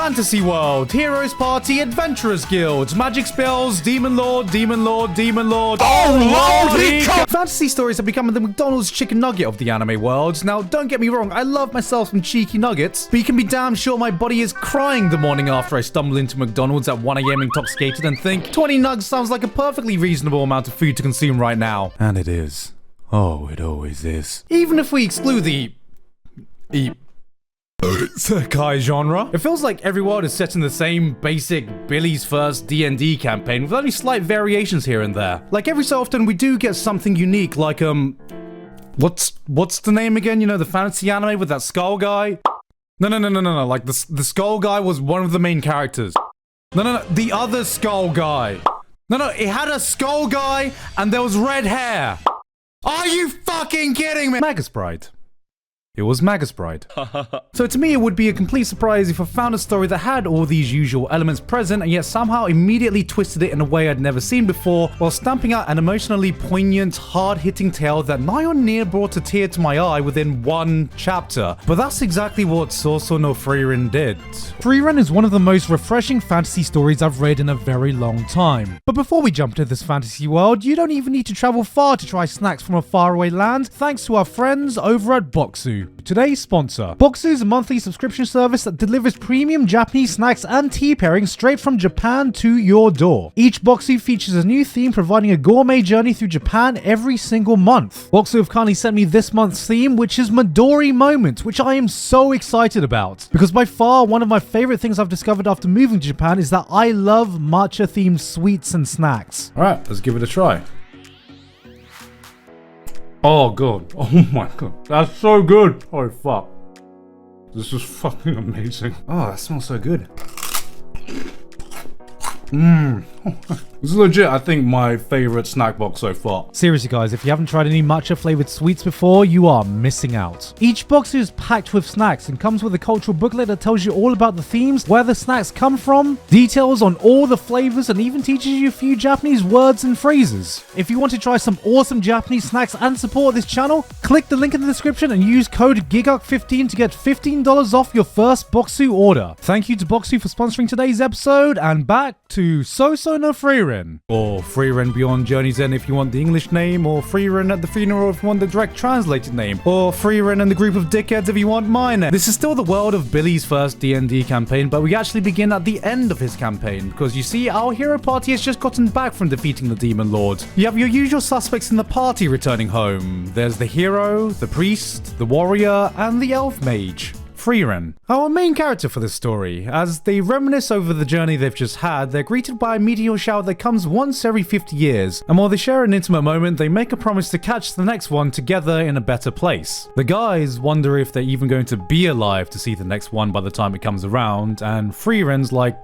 Fantasy World, Heroes Party, Adventurers Guild, Magic Spells, Demon Lord, Demon Lord, Demon Lord. Oh, Lordy! Fantasy stories have become the McDonald's chicken nugget of the anime world. Now, don't get me wrong, I love myself some cheeky nuggets, but you can be damn sure my body is crying the morning after I stumble into McDonald's at 1 a.m. intoxicated and think 20 nugs sounds like a perfectly reasonable amount of food to consume right now. And it is. Oh, it always is. Even if we exclude the Isekai genre, it feels like every world is set in the same basic Billy's first D&D campaign with only slight variations here and there. Like every so often we do get something unique like what's the name again? You know, the fantasy anime with that skull guy? No, like the skull guy was one of the main characters. No, the other skull guy. No, it had a skull guy and there was red hair. Are you fucking kidding me? Magus Bride. It was Magus Bride. So to me, it would be a complete surprise if I found a story that had all these usual elements present and yet somehow immediately twisted it in a way I'd never seen before, while stamping out an emotionally poignant, hard-hitting tale that nigh on near brought a tear to my eye within one chapter. But that's exactly what Sousou no Frieren did. Frieren is one of the most refreshing fantasy stories I've read in a very long time. But before we jump to this fantasy world, you don't even need to travel far to try snacks from a faraway land, thanks to our friends over at Boxu. Today's sponsor. Boxu is a monthly subscription service that delivers premium Japanese snacks and tea pairings straight from Japan to your door. Each Boxu features a new theme, providing a gourmet journey through Japan every single month. Boxu have kindly sent me this month's theme, which is Midori Moment, which I am so excited about. Because by far, one of my favorite things I've discovered after moving to Japan is that I love matcha-themed sweets and snacks. Alright, let's give it a try. Oh god, oh my god, that's so good. Oh fuck, this is fucking amazing. Oh, that smells so good. This is legit, I think, my favorite snack box so far. Seriously guys, if you haven't tried any matcha flavored sweets before, you are missing out. Each box is packed with snacks and comes with a cultural booklet that tells you all about the themes, where the snacks come from, details on all the flavors, and even teaches you a few Japanese words and phrases. If you want to try some awesome Japanese snacks and support this channel, click the link in the description and use code Gigguk15 to get $15 off your first Boxu order. Thank you to Boxu for sponsoring today's episode, and back to Sousou no Frieren. Or Frieren Beyond Journey's End if you want the English name, or Frieren at the Funeral if you want the direct translated name, or Frieren and the Group of Dickheads if you want my name. This is still the world of Billy's first D&D campaign, but we actually begin at the end of his campaign, because you see, our hero party has just gotten back from defeating the Demon Lord. You have your usual suspects in the party returning home. There's the hero, the priest, the warrior, and the elf mage. Frieren. Our main character for this story. As they reminisce over the journey they've just had, they're greeted by a meteor shower that comes once every 50 years, and while they share an intimate moment, they make a promise to catch the next one together in a better place. The guys wonder if they're even going to be alive to see the next one by the time it comes around, and Frieren's like,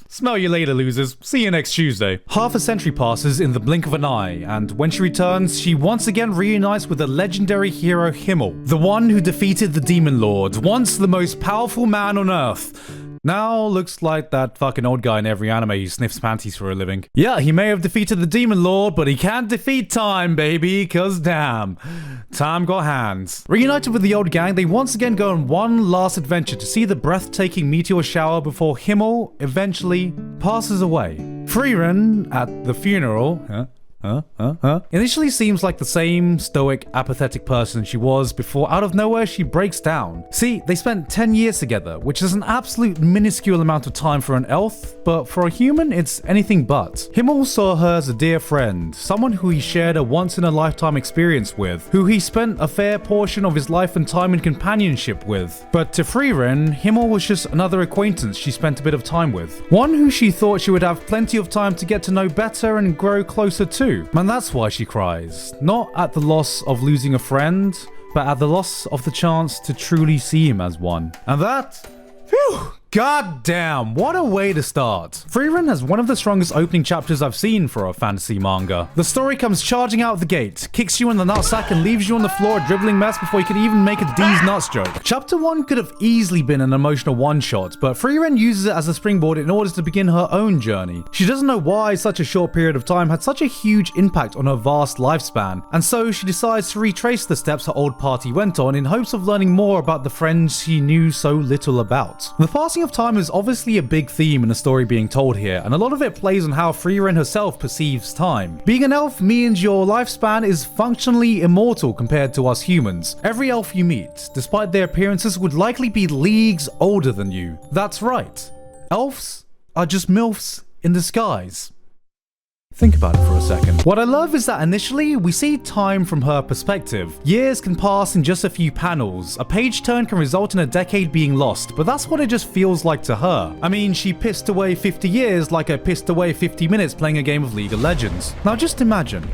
smell you later, losers. See you next Tuesday. Half a century passes in the blink of an eye, and when she returns, she once again reunites with the legendary hero Himmel, the one who defeated the Demon Lord, once the most powerful man on Earth. Now looks like that fucking old guy in every anime who sniffs panties for a living. Yeah, he may have defeated the Demon Lord, but he can't defeat time, baby, cause damn, time got hands. Reunited with the old gang, they once again go on one last adventure to see the breathtaking meteor shower before Himmel eventually passes away. Frieren, at the funeral, initially seems like the same stoic, apathetic person she was before out of nowhere she breaks down. See, they spent 10 years together, which is an absolute minuscule amount of time for an elf, but for a human, it's anything but. Himmel saw her as a dear friend, someone who he shared a once-in-a-lifetime experience with, who he spent a fair portion of his life and time in companionship with. But to Frieren, Himmel was just another acquaintance she spent a bit of time with. One who she thought she would have plenty of time to get to know better and grow closer to. And that's why she cries. Not at the loss of losing a friend, but at the loss of the chance to truly see him as one. And that, phew, god damn, what a way to start. Frieren has one of the strongest opening chapters I've seen for a fantasy manga. The story comes charging out of the gate, kicks you in the nutsack and leaves you on the floor a dribbling mess before you can even make a D's nuts joke. Chapter 1 could have easily been an emotional one-shot, but Frieren uses it as a springboard in order to begin her own journey. She doesn't know why such a short period of time had such a huge impact on her vast lifespan, and so she decides to retrace the steps her old party went on in hopes of learning more about the friends she knew so little about. The passing of time is obviously a big theme in the story being told here, and a lot of it plays on how Frieren herself perceives time. Being an elf means your lifespan is functionally immortal compared to us humans. Every elf you meet, despite their appearances, would likely be leagues older than you. That's right. Elves are just MILFs in disguise. Think about it for a second. What I love is that initially, we see time from her perspective. Years can pass in just a few panels. A page turn can result in a decade being lost, but that's what it just feels like to her. I mean, she pissed away 50 years like I pissed away 50 minutes playing a game of League of Legends. Now just imagine.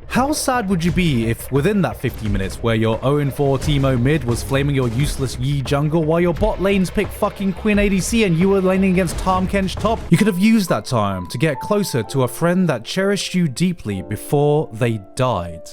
How sad would you be if within that 50 minutes where your 0-4 Teemo mid was flaming your useless Yi jungle while your bot lanes picked fucking Quinn ADC and you were laning against Tahm Kench top? You could have used that time to get closer to a friend that cherished you deeply before they died.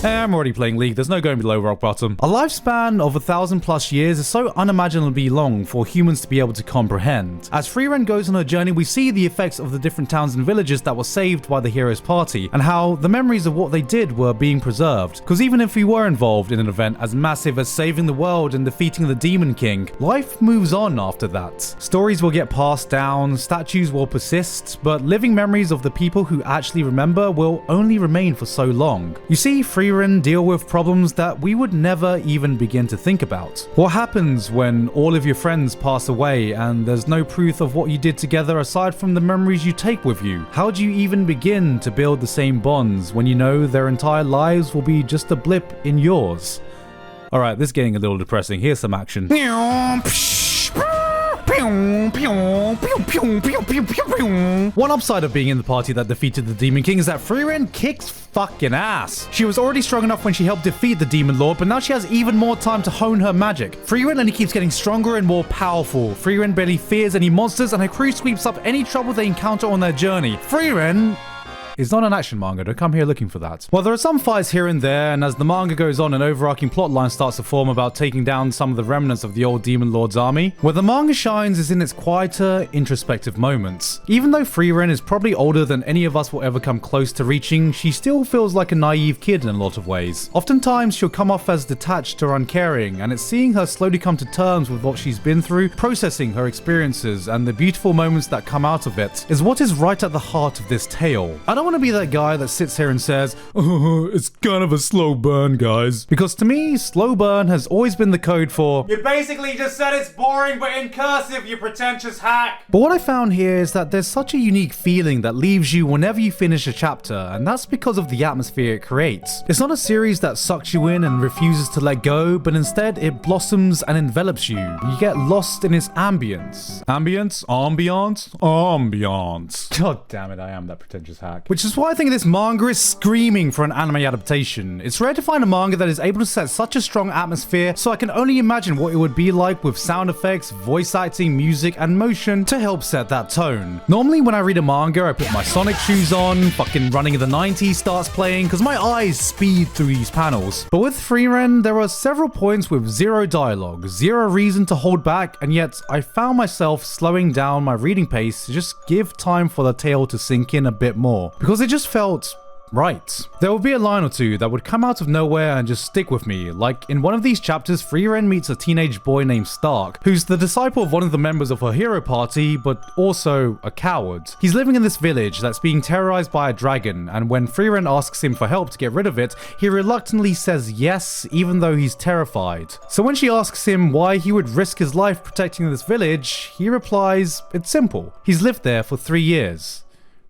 I'm already playing League, there's no going below rock bottom. A lifespan of 1,000+ years is so unimaginably long for humans to be able to comprehend. As Frieren goes on her journey, we see the effects of the different towns and villages that were saved by the hero's party, and how the memories of what they did were being preserved. Because even if we were involved in an event as massive as saving the world and defeating the Demon King, life moves on after that. Stories will get passed down, statues will persist, but living memories of the people who actually remember will only remain for so long. You see, Frieren deal with problems that we would never even begin to think about. What happens when all of your friends pass away and there's no proof of what you did together aside from the memories you take with you? How do you even begin to build the same bonds when you know their entire lives will be just a blip in yours? Alright, this is getting a little depressing. Here's some action. One upside of being in the party that defeated the Demon King is that Frieren kicks fucking ass. She was already strong enough when she helped defeat the Demon Lord, but now she has even more time to hone her magic. Frieren only keeps getting stronger and more powerful. Frieren barely fears any monsters, and her crew sweeps up any trouble they encounter on their journey. Frieren is not an action manga, don't come here looking for that. While there are some fights here and there, and as the manga goes on, an overarching plotline starts to form about taking down some of the remnants of the old Demon Lord's army, where the manga shines is in its quieter, introspective moments. Even though Frieren is probably older than any of us will ever come close to reaching, she still feels like a naive kid in a lot of ways. Oftentimes, she'll come off as detached or uncaring, and it's seeing her slowly come to terms with what she's been through, processing her experiences, and the beautiful moments that come out of it, is what is right at the heart of this tale. I don't want to be that guy that sits here and says, oh, it's kind of a slow burn, guys. Because to me, slow burn has always been the code for, you basically just said it's boring, but in cursive, you pretentious hack. But what I found here is that there's such a unique feeling that leaves you whenever you finish a chapter, and that's because of the atmosphere it creates. It's not a series that sucks you in and refuses to let go, but instead it blossoms and envelops you. You get lost in its ambience. Ambience? Ambiance? Ambiance. God damn it, I am that pretentious hack. Which is why I think this manga is screaming for an anime adaptation. It's rare to find a manga that is able to set such a strong atmosphere, so I can only imagine what it would be like with sound effects, voice acting, music, and motion to help set that tone. Normally when I read a manga, I put my Sonic shoes on, fucking Running in the 90s starts playing, because my eyes speed through these panels. But with Frieren, there are several points with zero dialogue, zero reason to hold back, and yet I found myself slowing down my reading pace to just give time for the tale to sink in a bit more. Because it just felt right. There would be a line or two that would come out of nowhere and just stick with me. Like in one of these chapters, Frieren meets a teenage boy named Stark, who's the disciple of one of the members of her hero party, but also a coward. He's living in this village that's being terrorized by a dragon, and when Frieren asks him for help to get rid of it, he reluctantly says yes, even though he's terrified. So when she asks him why he would risk his life protecting this village, he replies, it's simple. He's lived there for 3 years.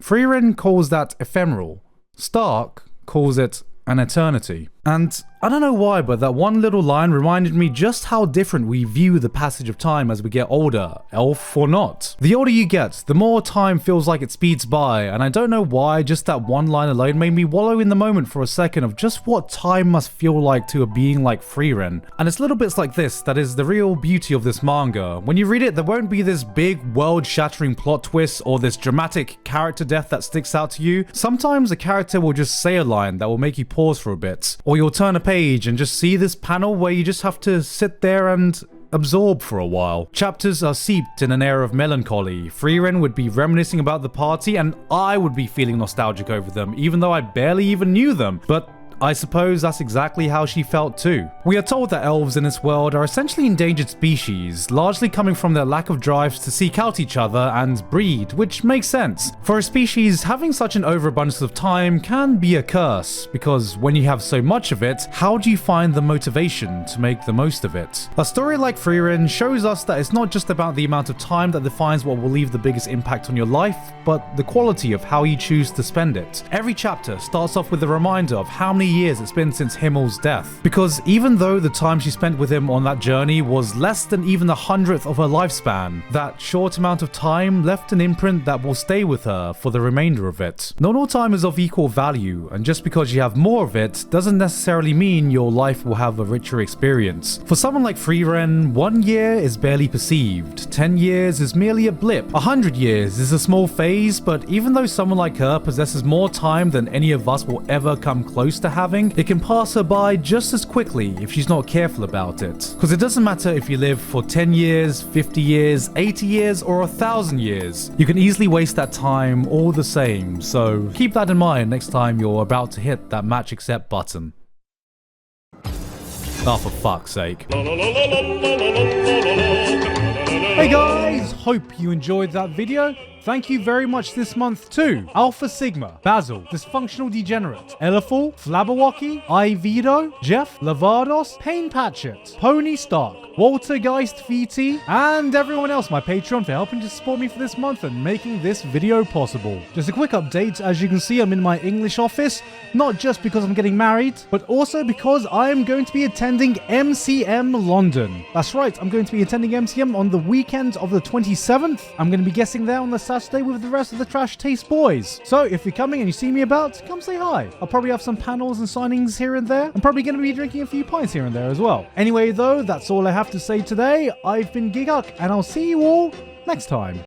Frieren calls that ephemeral. Stark calls it an eternity. And I don't know why, but that one little line reminded me just how different we view the passage of time as we get older, elf or not. The older you get, the more time feels like it speeds by, and I don't know why, just that one line alone made me wallow in the moment for a second of just what time must feel like to a being like Frieren. And it's little bits like this that is the real beauty of this manga. When you read it, there won't be this big world-shattering plot twist or this dramatic character death that sticks out to you. Sometimes a character will just say a line that will make you pause for a bit, or you'll turn a page and just see this panel where you just have to sit there and absorb for a while. Chapters are seeped in an air of melancholy. Frieren would be reminiscing about the party and I would be feeling nostalgic over them, even though I barely even knew them. But I suppose that's exactly how she felt too. We are told that elves in this world are essentially endangered species, largely coming from their lack of drives to seek out each other and breed, which makes sense. For a species, having such an overabundance of time can be a curse, because when you have so much of it, how do you find the motivation to make the most of it? A story like Frieren shows us that it's not just about the amount of time that defines what will leave the biggest impact on your life, but the quality of how you choose to spend it. Every chapter starts off with a reminder of how many years it's been since Himmel's death, because even though the time she spent with him on that journey was less than even 100th of her lifespan, that short amount of time left an imprint that will stay with her for the remainder of it. Not all time is of equal value, and just because you have more of it doesn't necessarily mean your life will have a richer experience. For someone like Frieren, 1 year is barely perceived, 10 years is merely a blip, 100 years is a small phase, but even though someone like her possesses more time than any of us will ever come close to having, it can pass her by just as quickly if she's not careful about it. Because it doesn't matter if you live for 10 years, 50 years, 80 years, or 1,000 years, you can easily waste that time all the same, so keep that in mind next time you're about to hit that match accept button. Oh, for fuck's sake. Hey guys, hope you enjoyed that video. Thank you very much this month to Alpha Sigma, Basil, Dysfunctional Degenerate, Elifal, Flabberwocky, Ivido, Jeff, Lavados, Payne Patchett, Pony Stark, Walter Geist VT, and everyone else my Patreon for helping to support me for this month and making this video possible. Just a quick update, as you can see I'm in my English office, not just because I'm getting married, but also because I am going to be attending MCM London. That's right, I'm going to be attending MCM on the weekend of the 27th. I'm going to be guessing there on the Saturday with the rest of the Trash Taste boys. So if you're coming and you see me about, come say hi. I'll probably have some panels and signings here and there. I'm probably going to be drinking a few pints here and there as well. Anyway though, that's all I have to say today. I've been Gigguk, and I'll see you all next time.